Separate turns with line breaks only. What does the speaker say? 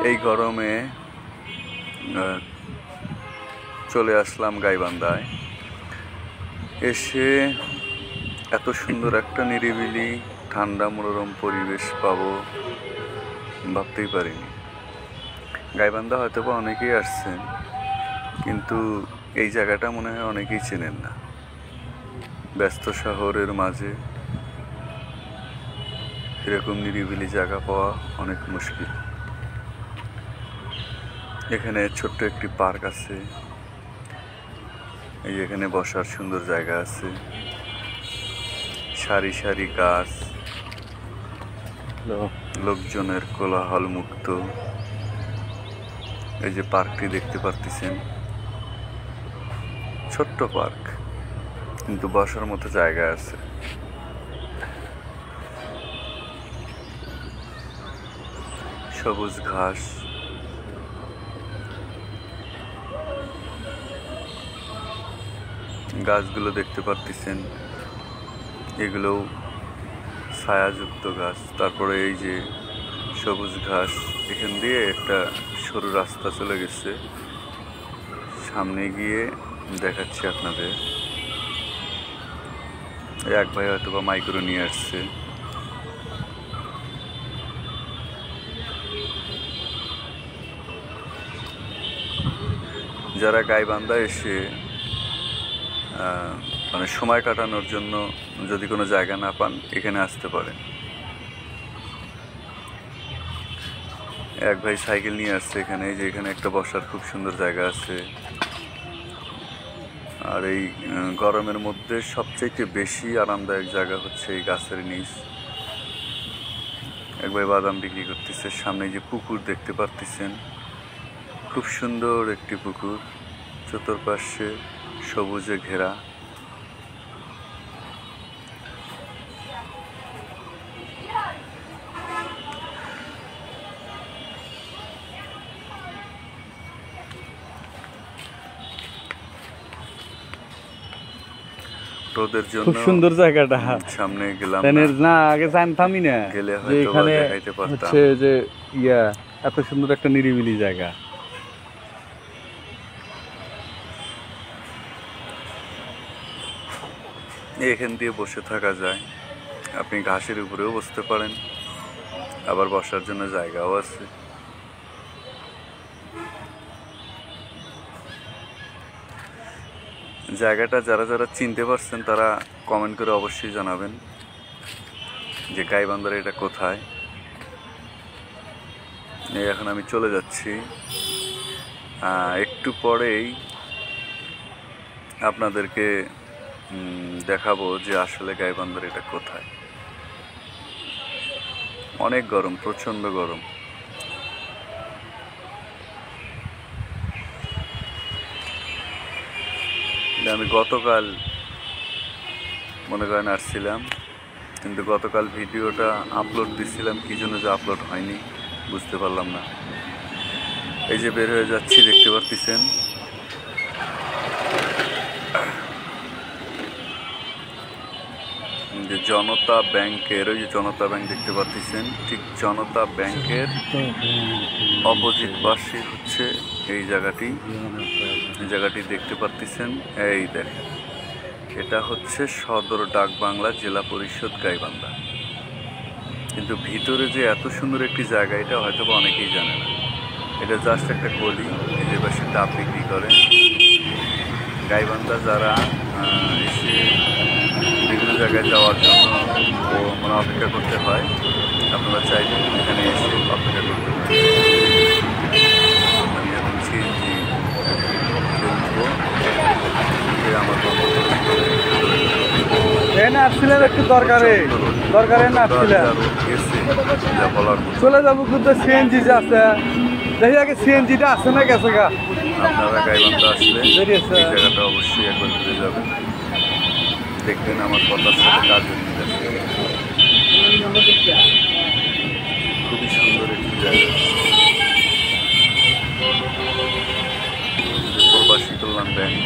এই গরমে চলে আসলাম গাইবান্ধায়। এসে এত সুন্দর একটা নিরিবিলি ঠান্ডা মনোরম পরিবেশ পাবো ভাবতেই পারিনি। গাইবান্ধা হয়তো বা অনেকেই আসছেন, কিন্তু এই জায়গাটা মনে হয় অনেকেই চেনেন না। ব্যস্ত শহরের মাঝে এরকম নিরিবিলি জায়গা পাওয়া অনেক মুশকিল। এখানে ছোট্ট একটি পার্ক আছে, এই এখানে বসার সুন্দর জায়গা আছে, সারি সারি গাছ, লোকজনের কোলাহল মুক্ত। এই যে পার্কটি দেখতে পারতেছেন, ছোট্ট পার্ক, কিন্তু বসার মতো জায়গা আছে। সবুজ ঘাস, গাছগুলো দেখতে পারতেছেন, এগুলো ছায়াযুক্ত গাছ। তারপরে এই যে সবুজ ঘাস, এখান দিয়ে একটা সরু রাস্তা চলে গেছে। সামনে গিয়ে দেখাচ্ছি আপনাদের। এক ভাই হয়তো বা মাইক্রো নিয়ে আসছে। যারা গাইবান্ধা এসে মানে সময় কাটানোর জন্য যদি কোনো জায়গা না পান, এখানে আসতে পারেন। এক ভাই সাইকেল নিয়ে আসছে এখানে, যে এখানে একটা বসার খুব সুন্দর জায়গা আছে। আর এই গরমের মধ্যে সবচেয়ে বেশি আরামদায়ক জায়গা হচ্ছে এই গাছের নিচ। এক ভাই বাদাম বিক্রি করতেছে। সামনে যে পুকুর দেখতে পারতেছেন, খুব সুন্দর একটি পুকুর, চতুর্পাশে সবুজে ঘেরা। রোদের জন্য
খুব সুন্দর জায়গাটা।
সামনে গেলাম
না, আগে জানতামই না
গেলে
যে এখানে
দেখাইতে পারতাম
হচ্ছে যে এত সুন্দর একটা নিরিবিলি জায়গা।
এখান দিয়ে বসে থাকা যায়, আপনি ঘাসের উপরেও বসতে পারেন, আবার বসার জন্য জায়গাও আছে। জায়গাটা যারা যারা চিনতে পারছেন তারা কমেন্ট করে অবশ্যই জানাবেন যে গাইবান্ধার এটা কোথায়। এখন আমি চলে যাচ্ছি, একটু পরেই আপনাদেরকে দেখাবো যে আসলে গাইবান্ধার এটা কোথায়। অনেক গরম, প্রচণ্ড গরম। আমি গতকাল মনে করেন আসছিলাম, কিন্তু গতকাল ভিডিওটা আপলোড দিচ্ছিলাম, কি জন্য যে আপলোড হয়নি বুঝতে পারলাম না। এই যে বের হয়ে যাচ্ছি, দেখতে পারতেছেন যে জনতা ব্যাংকের, ওই যে জনতা ব্যাংক দেখতে পাচ্ছেন, ঠিক জনতা ব্যাংকের অপোজিট পাশে হচ্ছে এই জায়গাটি। এই জায়গাটি দেখতে পাচ্ছেন, এই দেখেন, এটা হচ্ছে সদর ডাক বাংলা জেলা পরিষদ গাইবান্ধা। কিন্তু ভিতরে যে এত সুন্দর একটি জায়গা, এটা হয়তো বা অনেকেই জানে না। এটা জাস্ট একটা গলি, যে পাশে ডাব বিক্রি করে। গাইবান্ধা যারা এসে বিভিন্ন জায়গায় যাওয়ার জন্য মানে অপেক্ষা করতে হয়, আপনারা চাইলে এখানে এসে অপেক্ষা করতে পারেন। আমি এখন সিএনজি উঠবো, আমার
আসছিলেন একটু দরকারে না আসছিলেন, চলে যাবো, কিন্তু সিএনজি যে আছে, দেখি আগে সিএনজিটা আছে না গেছে গা।
আপনারা গাইবান্ধা আসলে এই জায়গাটা অবশ্যই একবার ঘুরে যাবেন, দেখবেন আমার কথার সাথে কাজ হয়ে যাচ্ছে। খুবই সুন্দর একটি জায়গা। প্রবাসী কল্যাণ ব্যাংক।